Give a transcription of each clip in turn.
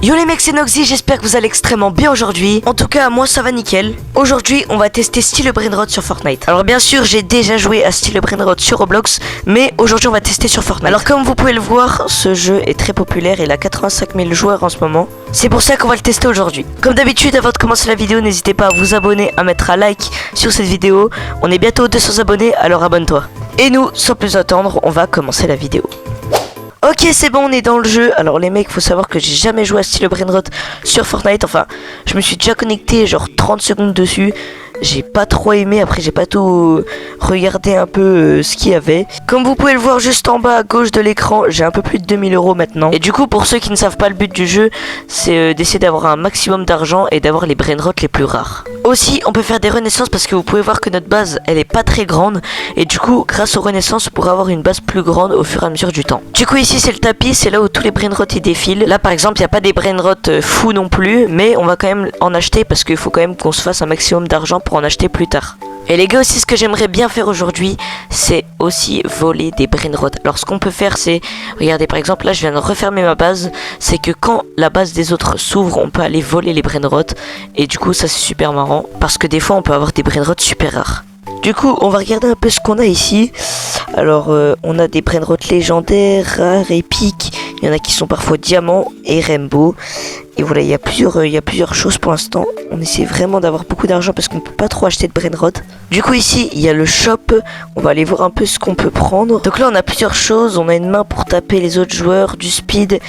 Yo les mecs, c'est Noxy, j'espère que vous allez extrêmement bien aujourd'hui. En tout cas, moi ça va nickel. Aujourd'hui, on va tester Style Brainrot sur Fortnite. Alors bien sûr, j'ai déjà joué à Style Brainrot sur Roblox, mais aujourd'hui on va tester sur Fortnite. Alors comme vous pouvez le voir, ce jeu est très populaire, il a 85 000 joueurs en ce moment. C'est pour ça qu'on va le tester aujourd'hui. Comme d'habitude, avant de commencer la vidéo, n'hésitez pas à vous abonner, à mettre un like sur cette vidéo. On est bientôt 200 abonnés, alors abonne-toi. Et nous, sans plus attendre, on va commencer la vidéo. Ok, c'est bon, on est dans le jeu. Alors les mecs, faut savoir que j'ai jamais joué à Style Brainrot sur Fortnite. Enfin, je me suis déjà connecté genre 30 secondes dessus. J'ai pas trop aimé, après j'ai pas tout regardé un peu ce qu'il y avait. Comme vous pouvez le voir juste en bas à gauche de l'écran, j'ai un peu plus de 2000 € maintenant. Et du coup, pour ceux qui ne savent pas, le but du jeu, c'est d'essayer d'avoir un maximum d'argent et d'avoir les Brainrot les plus rares. Aussi, on peut faire des renaissances parce que vous pouvez voir que notre base, elle est pas très grande. Et du coup, grâce aux renaissances, on pourra avoir une base plus grande au fur et à mesure du temps. Du coup, ici, c'est le tapis, c'est là où tous les Brainrot y défilent. Là, par exemple, il n'y a pas des Brainrot fous non plus, mais on va quand même en acheter parce qu'il faut quand même qu'on se fasse un maximum d'argent pour en acheter plus tard. Et les gars, aussi ce que j'aimerais bien faire aujourd'hui, c'est aussi voler des Brainrot. Alors ce qu'on peut faire, c'est, regardez par exemple là je viens de refermer ma base, c'est que quand la base des autres s'ouvre, on peut aller voler les Brainrot. Et du coup ça c'est super marrant, parce que des fois on peut avoir des Brainrot super rares. Du coup on va regarder un peu ce qu'on a ici. Alors on a des Brainrot légendaires, rares, épiques. Il y en a qui sont parfois diamants et rainbow. Et voilà, il y a plusieurs choses pour l'instant. On essaie vraiment d'avoir beaucoup d'argent parce qu'on peut pas trop acheter de Brainrot. Du coup ici, il y a le shop. On va aller voir un peu ce qu'on peut prendre. Donc là, on a plusieurs choses. On a une main pour taper les autres joueurs, du speed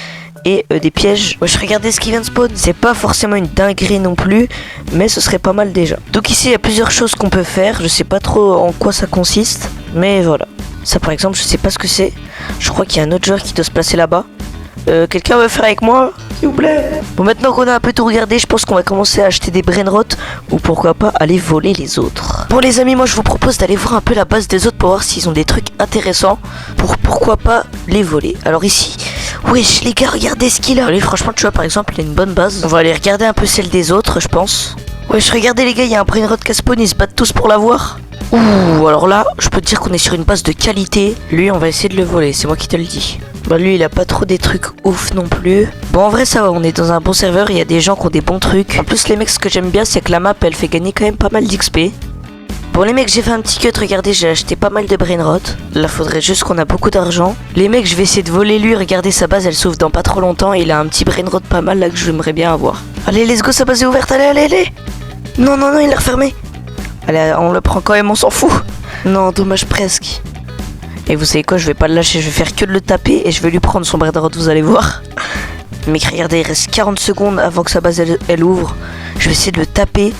et des pièges. Moi, je regardais ce qui vient de spawn. C'est pas forcément une dinguerie non plus, mais ce serait pas mal déjà. Donc ici, il y a plusieurs choses qu'on peut faire. Je sais pas trop en quoi ça consiste, mais voilà. Ça par exemple, je sais pas ce que c'est. Je crois qu'il y a un autre joueur qui doit se placer là-bas. Quelqu'un veut faire avec moi, s'il vous plaît? Bon, maintenant qu'on a un peu tout regardé, je pense qu'on va commencer à acheter des Brainrot, ou pourquoi pas aller voler les autres. Bon les amis, moi je vous propose d'aller voir un peu la base des autres pour voir s'ils ont des trucs intéressants, pour pourquoi pas les voler. Alors ici, wesh les gars, regardez ce qu'il a. Allez, franchement tu vois par exemple, il a une bonne base. On va aller regarder un peu celle des autres, je pense. Wesh, regardez les gars, il y a un Brainrot qui a spawn, ils se battent tous pour l'avoir. Ouh, alors là, je peux te dire qu'on est sur une base de qualité. Lui, on va essayer de le voler, c'est moi qui te le dis. Bah lui, il a pas trop des trucs ouf non plus. Bon, en vrai, ça va, on est dans un bon serveur, il y a des gens qui ont des bons trucs. En plus, les mecs, ce que j'aime bien, c'est que la map, elle fait gagner quand même pas mal d'XP. Bon les mecs, j'ai fait un petit cut, regardez, j'ai acheté pas mal de Brainrot. Là, faudrait juste qu'on a beaucoup d'argent. Les mecs, je vais essayer de voler lui, regardez, sa base, elle s'ouvre dans pas trop longtemps. Et il a un petit Brainrot pas mal là que j'aimerais bien avoir. Allez, let's go, sa base est ouverte, allez. Non, il l'a refermé. Allez, on le prend quand même, on s'en fout. Non, dommage presque. Et vous savez quoi, je vais pas le lâcher, je vais faire que de le taper et je vais lui prendre son Brainrot, vous allez voir. Mec, regardez, il reste 40 secondes avant que sa base elle ouvre. Je vais essayer de le taper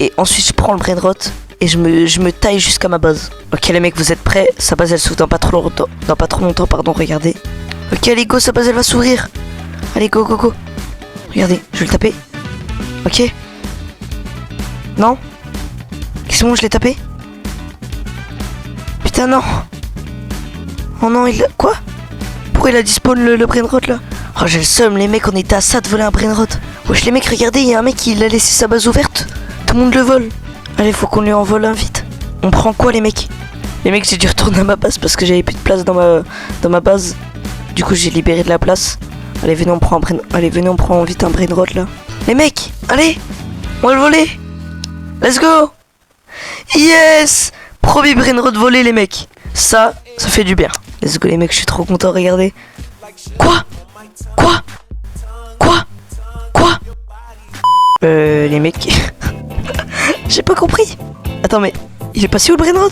et ensuite je prends le Brainrot et je me taille jusqu'à ma base. Ok les mecs, vous êtes prêts? Sa base elle s'ouvre dans pas trop longtemps, pardon, regardez. Ok, allez go, sa base elle va s'ouvrir. Allez go. Regardez, je vais le taper. Ok. Non? C'est bon, je l'ai tapé. Putain, non. Oh non, quoi? Pourquoi il a dispawn le Brainrot là? Oh, j'ai le seum, les mecs, on était à ça de voler un Brainrot. Wesh, les mecs, regardez, il y a un mec qui a laissé sa base ouverte. Tout le monde le vole. Allez, faut qu'on lui en vole un vite. On prend quoi, les mecs? Les mecs, j'ai dû retourner à ma base parce que j'avais plus de place dans ma base. Du coup, j'ai libéré de la place. Allez, venez, on prend vite un Brainrot là. Les mecs, allez, on va le voler. Let's go. Yes! Premier Brainrot volé les mecs. Ça fait du bien. Let's go les mecs, je suis trop content, regardez. Quoi? Les mecs... J'ai pas compris. Attends, mais... Il est passé où le Brainrot?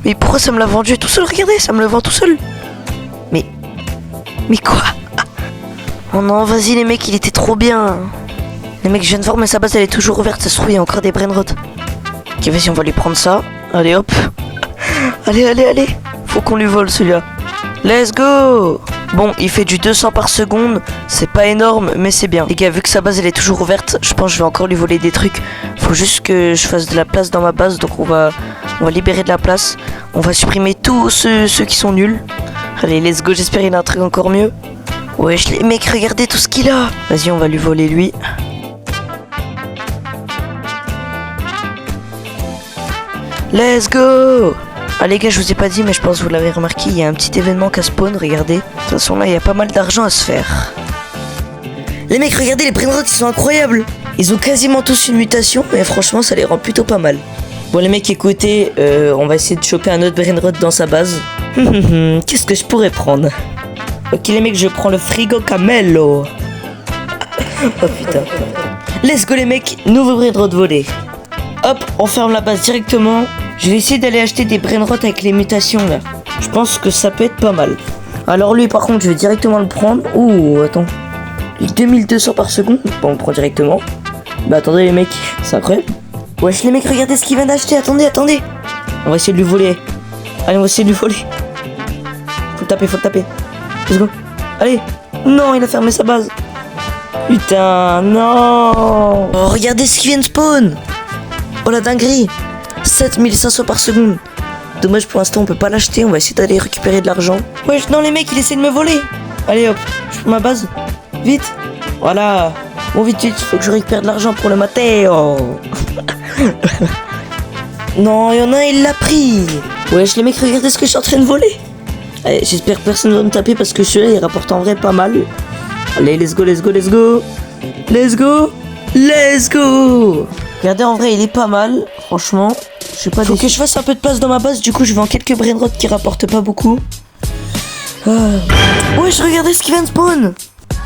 Mais pourquoi ça me l'a vendu tout seul? Regardez, ça me le vend tout seul. Mais quoi? Oh non, vas-y les mecs, il était trop bien. Les mecs, je viens de voir, mais sa base elle est toujours ouverte. Ça se trouve, il y a encore des Brainrot. Ok, vas-y, on va lui prendre ça. Allez, hop. Allez. Faut qu'on lui vole celui-là. Let's go. Bon, il fait du 200 par seconde. C'est pas énorme, mais c'est bien. Les gars, vu que sa base elle est toujours ouverte, je pense que je vais encore lui voler des trucs. Faut juste que je fasse de la place dans ma base. Donc on va libérer de la place. On va supprimer tous ceux qui sont nuls. Allez, let's go. J'espère qu'il y a un truc encore mieux. Wesh, les mecs, regardez tout ce qu'il a. Vas-y, on va lui voler lui. Let's go. Ah les gars, je vous ai pas dit, mais je pense que vous l'avez remarqué, il y a un petit événement qu'à spawn, regardez. De toute façon là, il y a pas mal d'argent à se faire. Les mecs, regardez, les brainrots, ils sont incroyables. Ils ont quasiment tous une mutation, mais franchement, ça les rend plutôt pas mal. Bon, les mecs, écoutez, on va essayer de choper un autre brainrot dans sa base. Qu'est-ce que je pourrais prendre? Ok, les mecs, je prends le frigo Camelo. Oh putain. Let's go, les mecs, nouveau brainrot volé. Hop, on ferme la base directement. Je vais essayer d'aller acheter des brainrots avec les mutations là. Je pense que ça peut être pas mal. Alors lui, par contre, je vais directement le prendre. Ouh, attends. 2200 par seconde. Bon, on le prend directement. Bah attendez les mecs, c'est incroyable. Wesh les mecs, regardez ce qu'il vient d'acheter. Attendez. On va essayer de lui voler. Allez, on va essayer de lui voler. Faut le taper. Let's go. Allez. Non, il a fermé sa base. Putain, non. Oh, regardez ce qui vient de spawn. Oh la dinguerie. 7500 par seconde. Dommage, pour l'instant on peut pas l'acheter. On va essayer d'aller récupérer de l'argent. Wesh, non les mecs, il essaie de me voler. Allez hop, je prends ma base. Vite. Voilà. Bon, vite, faut que je récupère de l'argent pour le Matteo. Non, il y en a un, il l'a pris. Wesh les mecs, regardez ce que je suis en train de voler. Allez, j'espère que personne va me taper parce que celui-là il rapporte en vrai pas mal. Allez, let's go. Regardez, en vrai il est pas mal. Franchement, je sais pas. Faut que je fasse un peu de place dans ma base. Du coup je vends quelques brainrots qui rapportent pas beaucoup. Wesh, regardez ce qui vient de spawn.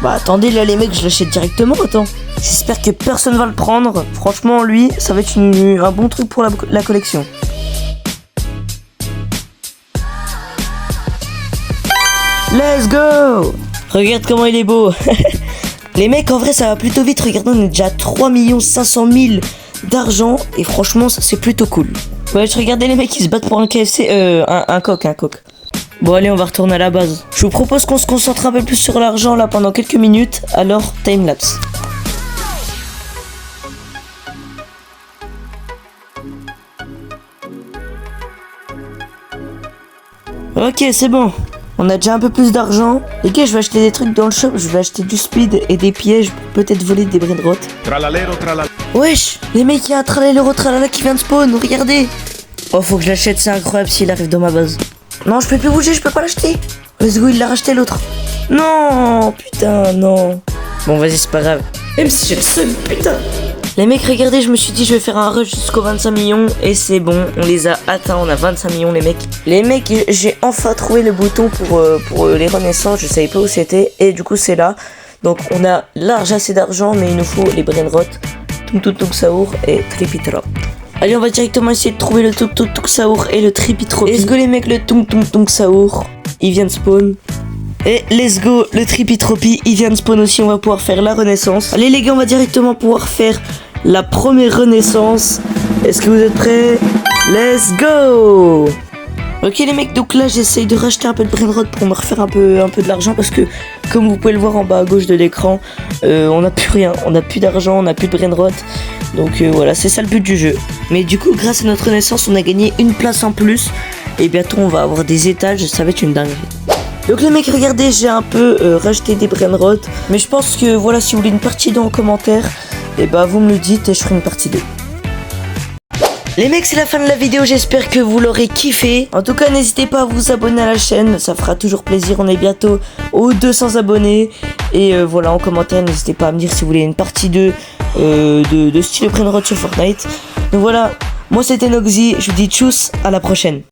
Bah attendez, là les mecs, je l'achète directement. Attends, j'espère que personne va le prendre. Franchement, lui, ça va être un bon truc pour la collection. Let's go. Regarde comment il est beau. Les mecs, en vrai, ça va plutôt vite. Regardez, on est déjà à 3 500 000 d'argent. Et franchement, ça c'est plutôt cool. Ouais, regardez les mecs, ils se battent pour un KFC. Un coq. Bon, allez, on va retourner à la base. Je vous propose qu'on se concentre un peu plus sur l'argent là pendant quelques minutes. Alors, timelapse. Ok, c'est bon. On a déjà un peu plus d'argent. Les gars, je vais acheter des trucs dans le shop. Je vais acheter du speed et des pièges pour peut-être voler des brainrots. Wesh, les mecs, il y a un tralero tralala qui vient de spawn. Regardez. Oh, faut que je l'achète, c'est incroyable s'il arrive dans ma base. Non, je peux plus bouger, je peux pas l'acheter. Let's go, il l'a racheté l'autre. Non, putain, non. Bon, vas-y, c'est pas grave. Même si j'ai le seum, putain. Les mecs, regardez, je me suis dit, je vais faire un rush jusqu'aux 25 millions. Et c'est bon, on les a atteints, on a 25 millions, les mecs. Les mecs, j'ai enfin trouvé le bouton pour les renaissances. Je savais pas où c'était. Et du coup, c'est là. Donc, on a large assez d'argent, mais il nous faut les brainrots. Tung Saour et Tripitra. Allez, on va directement essayer de trouver le Tung Saour et le Tripitropi. Let's go les mecs, le Tung Saour, il vient de spawn. Et let's go, le Tripitropi, il vient de spawn aussi, on va pouvoir faire la renaissance. Allez les gars, on va directement pouvoir faire la première renaissance. Est-ce que vous êtes prêts? Let's go. Ok les mecs, donc là j'essaye de racheter un peu de brainrot pour me refaire un peu de l'argent parce que comme vous pouvez le voir en bas à gauche de l'écran, on n'a plus rien, on n'a plus d'argent, on n'a plus de brainrot. Donc voilà, c'est ça le but du jeu. Mais du coup, grâce à notre renaissance, on a gagné une place en plus. Et bientôt, on va avoir des étages, ça va être une dinguerie. Donc les mecs, regardez, j'ai un peu racheté des brainrots. Mais je pense que voilà, si vous voulez une partie 2 en commentaire, et bah vous me le dites et je ferai une partie 2. Les mecs, c'est la fin de la vidéo, j'espère que vous l'aurez kiffé. En tout cas, n'hésitez pas à vous abonner à la chaîne, ça fera toujours plaisir. On est bientôt aux 200 abonnés. Et voilà, en commentaire, n'hésitez pas à me dire si vous voulez une partie 2 de style brainrot sur Fortnite. Donc voilà, moi c'était Noxy, je vous dis tchuss, à la prochaine.